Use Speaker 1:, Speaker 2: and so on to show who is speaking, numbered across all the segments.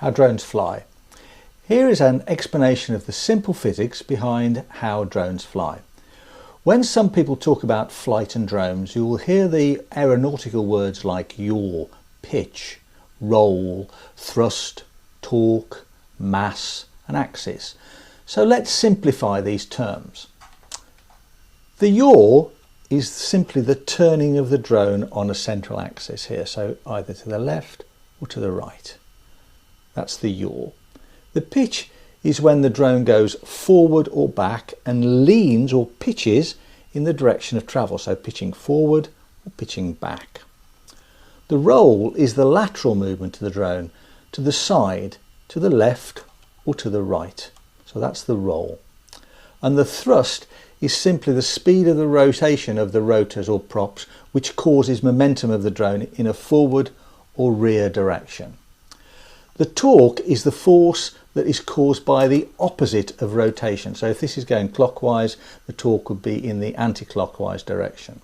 Speaker 1: how drones fly. Here is an explanation of the simple physics behind how drones fly. When some people talk about flight and drones, you will hear the aeronautical words like yaw, pitch, roll, thrust, torque, mass and axis. So let's simplify these terms. The yaw is simply the turning of the drone on a central axis here, so either to the left or to the right. That's the yaw. The pitch is when the drone goes forward or back and leans or pitches in the direction of travel, so pitching forward or pitching back. The roll is the lateral movement of the drone to the side, to the left or to the right, so that's the roll. And the thrust is simply the speed of the rotation of the rotors or props, which causes momentum of the drone in a forward or rear direction. The torque is the force that is caused by the opposite of rotation. So if this is going clockwise, the torque would be in the anti-clockwise direction.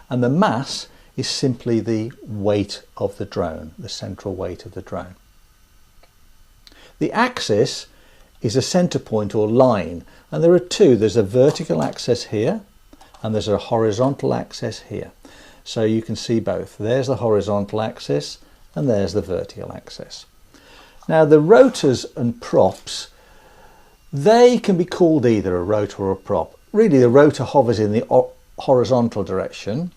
Speaker 1: And the mass is simply the weight of the drone, the central weight of the drone. The axis is a center point or line, and there are two. There's a vertical axis here and there's a horizontal axis here. So you can see both. There's the horizontal axis and there's the vertical axis. Now the rotors and props, they can be called either a rotor or a prop. Really the rotor hovers in the horizontal direction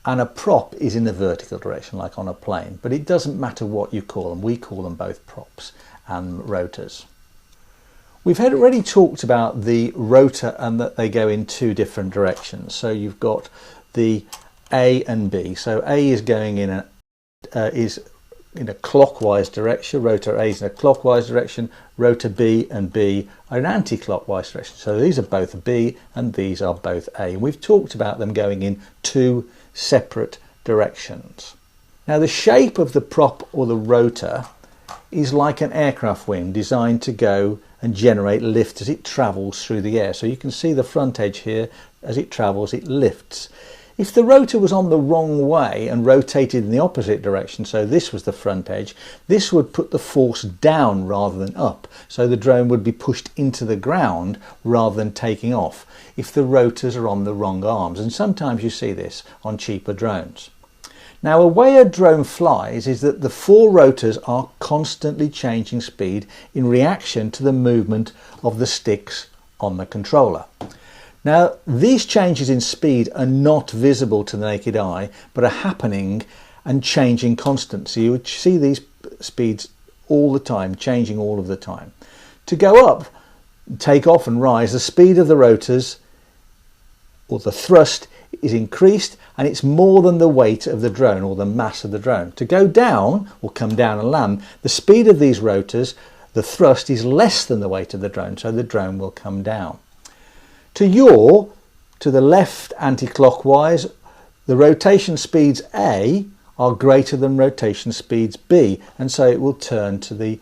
Speaker 1: and a prop is in the vertical direction, like on a plane, but it doesn't matter what you call them. We call them both props and rotors. We've already talked about the rotor and that they go in two different directions. So you've got the A and B. So A is going in a clockwise direction, rotor A is in a clockwise direction, rotor B and B are in anti-clockwise direction. So these are both B and these are both A. And we've talked about them going in two separate directions. Now the shape of the prop or the rotor is like an aircraft wing designed to go and generate lift as it travels through the air. So you can see the front edge here, as it travels it lifts. If the rotor was on the wrong way and rotated in the opposite direction, so this was the front edge, this would put the force down rather than up. So the drone would be pushed into the ground rather than taking off if the rotors are on the wrong arms. And sometimes you see this on cheaper drones. Now a way a drone flies is that the four rotors are constantly changing speed in reaction to the movement of the sticks on the controller. Now these changes in speed are not visible to the naked eye but are happening and changing constantly. So you would see these speeds all the time, changing all of the time. To go up, take off and rise, the speed of the rotors or the thrust is increased and it's more than the weight of the drone or the mass of the drone. To go down or come down and land, the speed of these rotors, the thrust is less than the weight of the drone, so the drone will come down. To yaw, to the left anti-clockwise, the rotation speeds A are greater than rotation speeds B, and so it will turn to the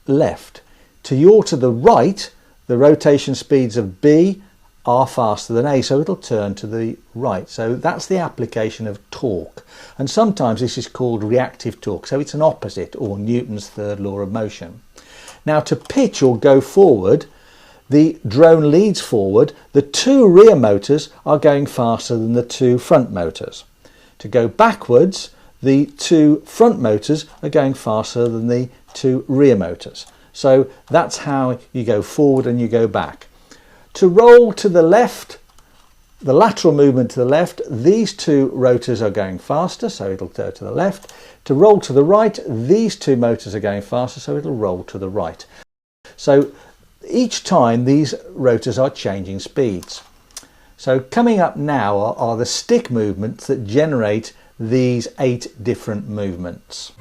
Speaker 1: left. To yaw to the right, the rotation speeds of B are faster than A, so it'll turn to the right. So that's the application of torque. And sometimes this is called reactive torque, so it's an opposite, or Newton's third law of motion. Now to pitch or go forward, the drone leads forward, the two rear motors are going faster than the two front motors. To go backwards, the two front motors are going faster than the two rear motors. So that's how you go forward and you go back. To roll to the left, the lateral movement to the left, these two rotors are going faster, so it'll turn to the left. To roll to the right, these two motors are going faster, so it'll roll to the right. So each time these rotors are changing speeds. So coming up now are the stick movements that generate these 8 different movements.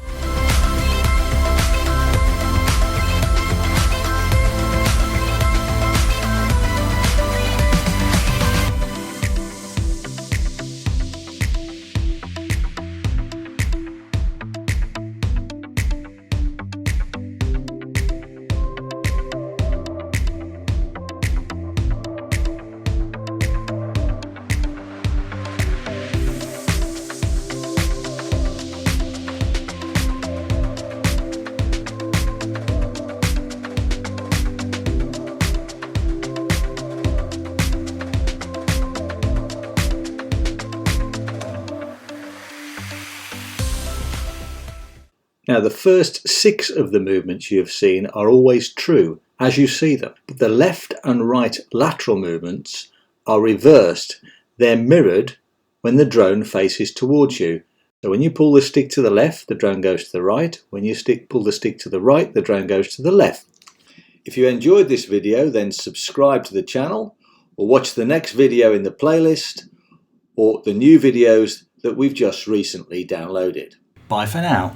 Speaker 1: Now the first 6 of the movements you have seen are always true as you see them, but the left and right lateral movements are reversed. They're mirrored when the drone faces towards you. So when you pull the stick to the left, the drone goes to the right. When you pull the stick to the right, the drone goes to the left. If you enjoyed this video, then subscribe to the channel or watch the next video in the playlist or the new videos that we've just recently downloaded. Bye for now.